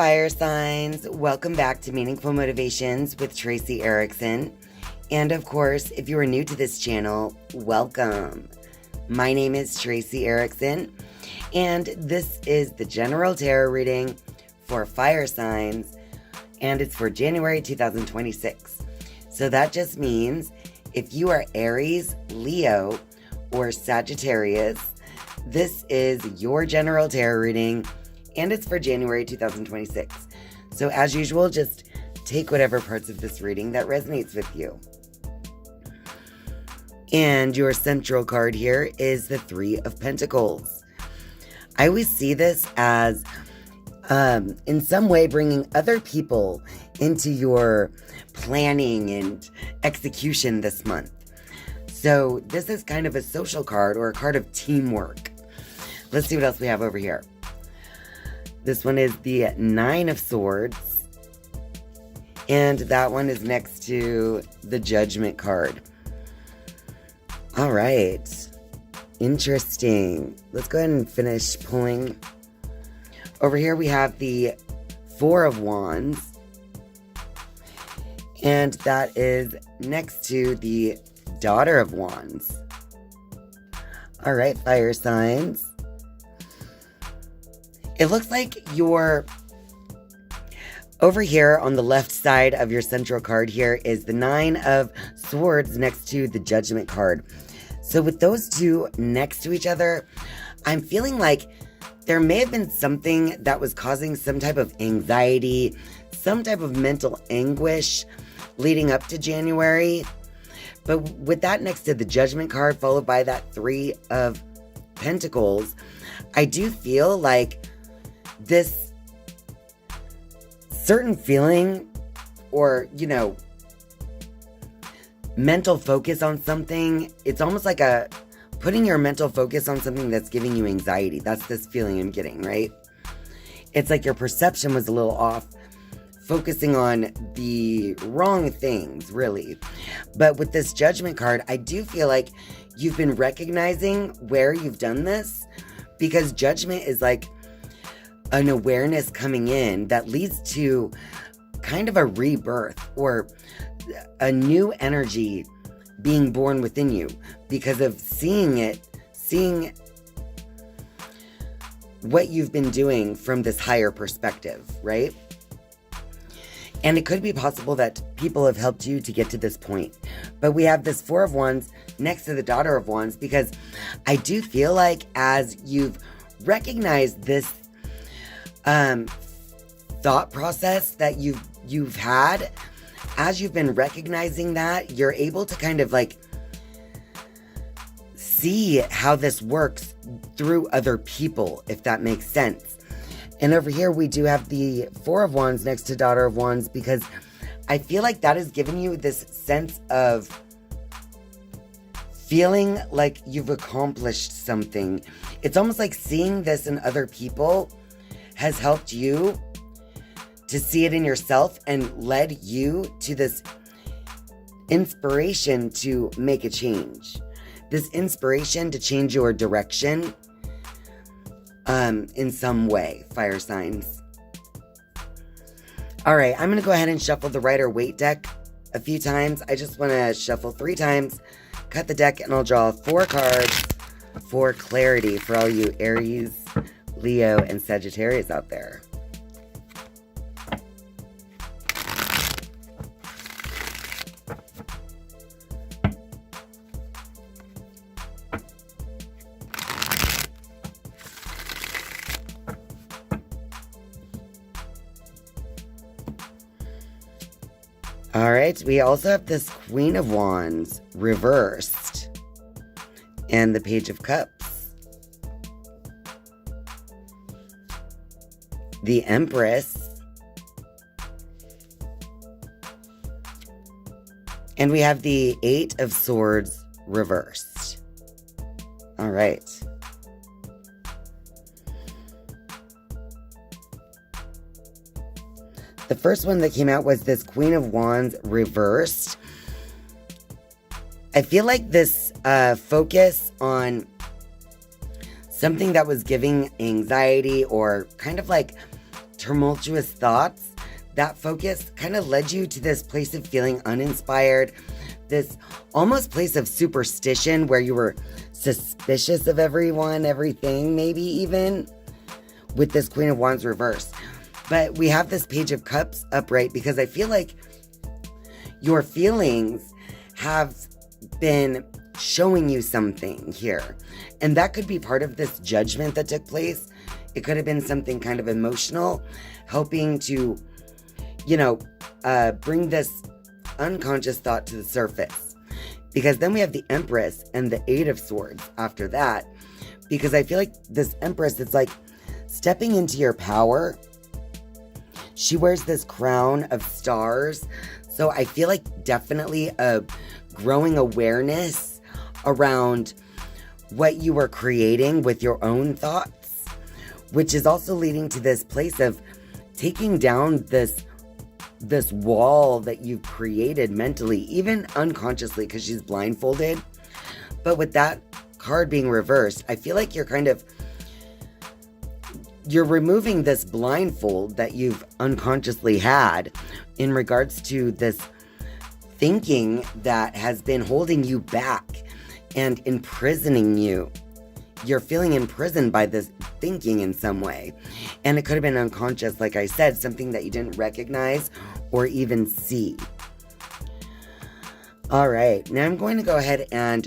fire signs, welcome back to Meaningful Motivations with Tracy Erickson. And of course, if you are new to this channel, welcome. My name is Tracy Erickson, and this is the general tarot reading for fire signs, and it's for January 2026. So that just means if you are Aries, Leo, or Sagittarius, this is your general tarot reading, and it's for January 2026. So as usual, just take whatever parts of this reading that resonates with you. And your central card here is the Three of Pentacles. I always see this as in some way bringing other people into your planning and execution this month. So this is kind of a social card or a card of teamwork. Let's see what else we have over here. This one is the Nine of Swords. And that one is next to the Judgment card. All right. Interesting. Let's go ahead and finish pulling. Over here we have the Four of Wands. And that is next to the Daughter of Wands. All right, fire signs. It looks like you're over here on the left side of your central card here is the Nine of Swords next to the Judgment card. So with those two next to each other, I'm feeling like there may have been something that was causing some type of anxiety, some type of mental anguish leading up to January. But with that next to the Judgment card, followed by that Three of Pentacles, I do feel like this certain feeling or, mental focus on something, it's almost like putting your mental focus on something that's giving you anxiety. That's this feeling I'm getting, right? It's like your perception was a little off, focusing on the wrong things, really. But with this Judgment card, I do feel like you've been recognizing where you've done this, because Judgment is like an awareness coming in that leads to kind of a rebirth or a new energy being born within you because of seeing what you've been doing from this higher perspective, right? And it could be possible that people have helped you to get to this point. But we have this Four of Wands next to the Daughter of Wands, because I do feel like as you've recognized this thought process that you've had, as you've been recognizing that, you're able to kind of like see how this works through other people, if that makes sense. And over here we do have the Four of Wands next to Daughter of Wands, because I feel like that is giving you this sense of feeling like you've accomplished something. It's almost like seeing this in other people has helped you to see it in yourself and led you to this inspiration to make a change. This inspiration to change your direction in some way, fire signs. All right, I'm going to go ahead and shuffle the Rider-Waite deck a few times. I just want to shuffle 3 times, cut the deck, and I'll draw 4 cards for clarity for all you Aries, Leo, and Sagittarius out there. All right, we also have this Queen of Wands reversed and the Page of Cups. The Empress. And we have the Eight of Swords reversed. All right. The first one that came out was this Queen of Wands reversed. I feel like this focus on something that was giving anxiety or kind of like tumultuous thoughts, that focus kind of led you to this place of feeling uninspired, this almost place of superstition where you were suspicious of everyone, everything, maybe even, with this Queen of Wands reversed. But we have this Page of Cups upright because I feel like your feelings have been showing you something here. And that could be part of this judgment that took place. It could have been something kind of emotional, helping to, bring this unconscious thought to the surface. Because then we have the Empress and the Eight of Swords after that. Because I feel like this Empress, it's like stepping into your power. She wears this crown of stars. So I feel like definitely a growing awareness around what you are creating with your own thoughts, which is also leading to this place of taking down this wall that you've created mentally, even unconsciously, because she's blindfolded. But with that card being reversed, I feel like you're removing this blindfold that you've unconsciously had in regards to this thinking that has been holding you back and imprisoning you. You're feeling imprisoned by this thinking in some way. And it could have been unconscious, like I said, something that you didn't recognize or even see. All right, now I'm going to go ahead and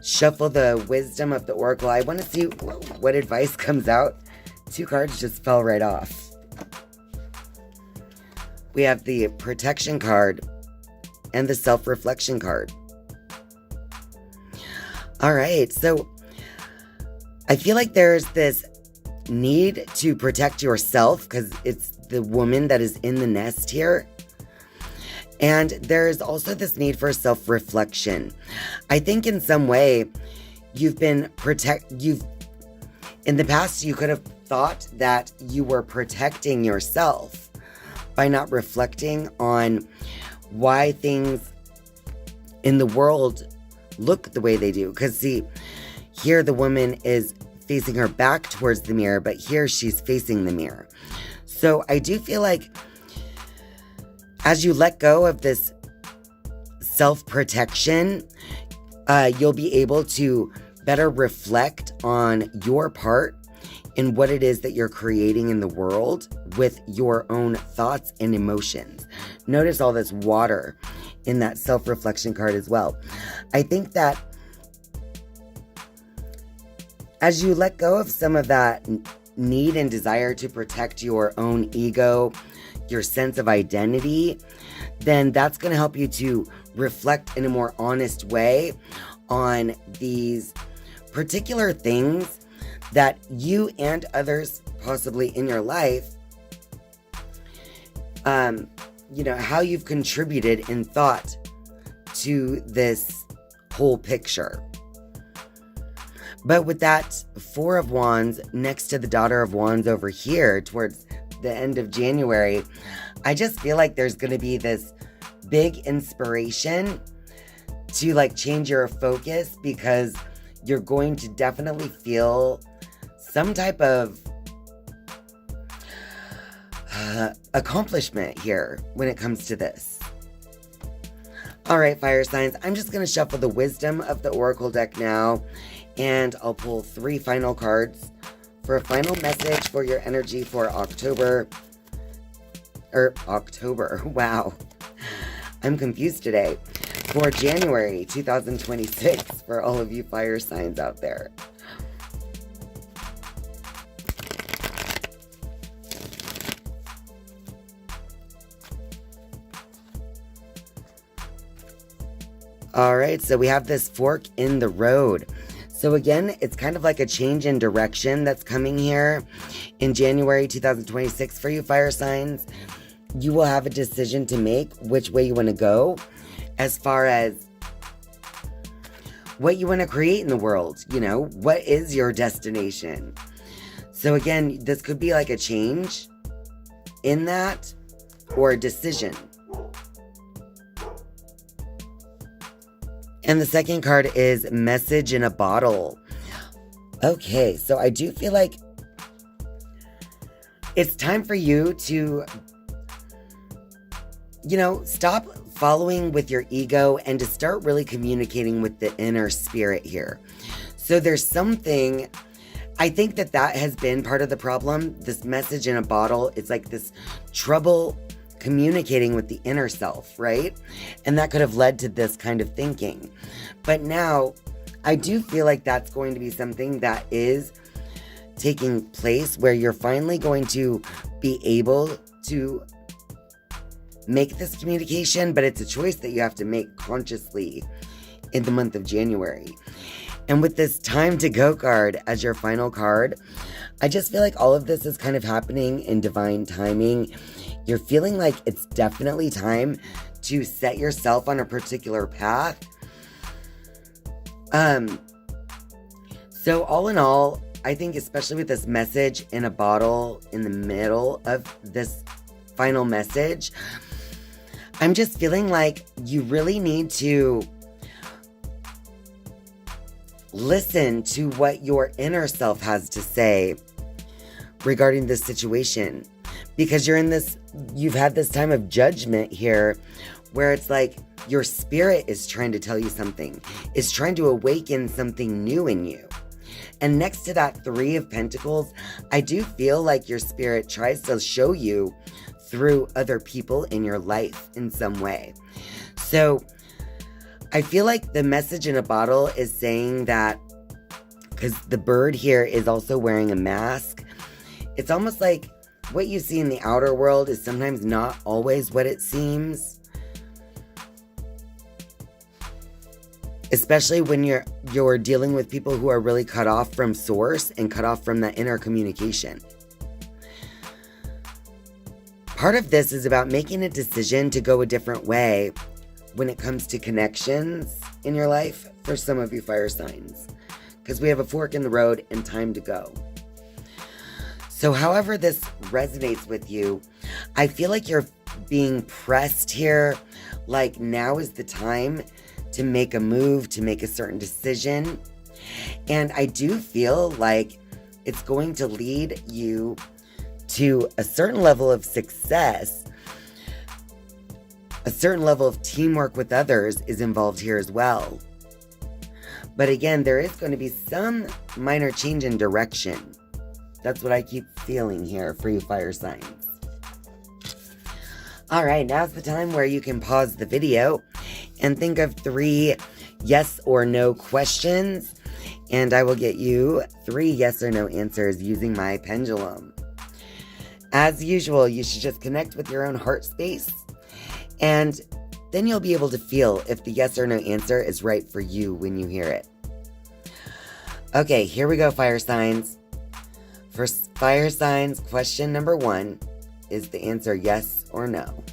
shuffle the wisdom of the Oracle. I want to see what advice comes out. 2 cards just fell right off. We have the protection card and the self-reflection card. All right, so I feel like there's this need to protect yourself because it's the woman that is in the nest here. And there's also this need for self-reflection. I think in some way in the past you could have thought that you were protecting yourself by not reflecting on why things in the world look the way they do. Because see, here the woman is facing her back towards the mirror, but here she's facing the mirror. So I do feel like as you let go of this self-protection, you'll be able to better reflect on your part in what it is that you're creating in the world with your own thoughts and emotions. Notice all this water in that self-reflection card as well. I think that as you let go of some of that need and desire to protect your own ego, your sense of identity, then that's going to help you to reflect in a more honest way on these particular things that you and others possibly in your life, how you've contributed in thought to this whole picture. But with that Four of Wands next to the Daughter of Wands over here towards the end of January, I just feel like there's going to be this big inspiration to change your focus, because you're going to definitely feel some type of accomplishment here when it comes to this. All right, fire signs, I'm just going to shuffle the wisdom of the Oracle deck now, and I'll pull 3 final cards for a final message for your energy for October. Wow. I'm confused today. For January 2026 for all of you fire signs out there. All right, so we have this fork in the road. So again, it's kind of like a change in direction that's coming here in January 2026 for you fire signs. You will have a decision to make which way you want to go as far as what you want to create in the world. What is your destination? So again, this could be like a change in that or a decision. And the second card is Message in a Bottle. Okay, so I do feel like It's time for you to, stop following with your ego and to start really communicating with the inner spirit here. So there's something, I think that has been part of the problem. This message in a bottle, it's like this trouble communicating with the inner self, right? And that could have led to this kind of thinking. But now, I do feel like that's going to be something that is taking place where you're finally going to be able to make this communication, but it's a choice that you have to make consciously in the month of January. And with this time to go card as your final card, I just feel like all of this is kind of happening in divine timing. You're feeling like it's definitely time to set yourself on a particular path. So all in all, I think especially with this message in a bottle in the middle of this final message, I'm just feeling like you really need to listen to what your inner self has to say regarding this situation. Because you've had this time of judgment here where it's like your spirit is trying to tell you something, is trying to awaken something new in you. And next to that 3 of Pentacles, I do feel like your spirit tries to show you through other people in your life in some way. So I feel like the message in a bottle is saying that, because the bird here is also wearing a mask, it's almost like what you see in the outer world is sometimes not always what it seems. Especially when you're dealing with people who are really cut off from source and cut off from that inner communication. Part of this is about making a decision to go a different way when it comes to connections in your life for some of you fire signs. Because we have a fork in the road and time to go. So however this resonates with you, I feel like you're being pressed here. Like now is the time to make a move, to make a certain decision. And I do feel like it's going to lead you to a certain level of success. A certain level of teamwork with others is involved here as well. But again, there is going to be some minor change in direction. That's what I keep feeling here for you fire signs. All right, now's the time where you can pause the video and think of 3 yes or no questions. And I will get you 3 yes or no answers using my pendulum. As usual, you should just connect with your own heart space. And then you'll be able to feel if the yes or no answer is right for you when you hear it. Okay, here we go, fire signs. For fire signs, question number 1 is the answer yes or no.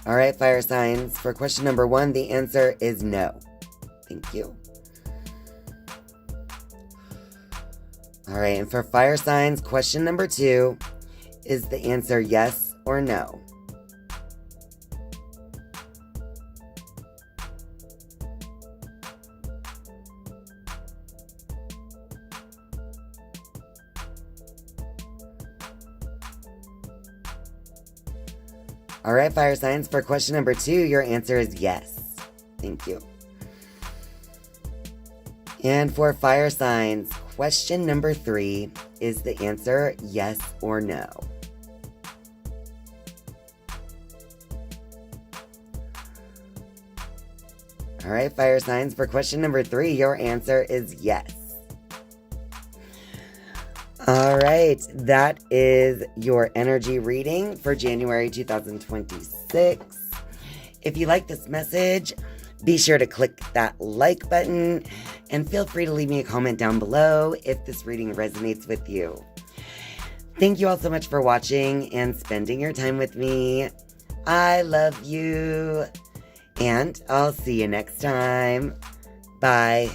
All right, fire signs. For question number 1, the answer is no. Thank you. All right, and for fire signs, question number 2 is the answer yes or no. All right, fire signs, for question number 2, your answer is yes. Thank you. And for fire signs, question number 3 is the answer yes or no. All right, fire signs, for question number 3, your answer is yes. All right, that is your energy reading for January 2026. If you like this message, be sure to click that like button and feel free to leave me a comment down below if this reading resonates with you. Thank you all so much for watching and spending your time with me. I love you, and I'll see you next time. Bye.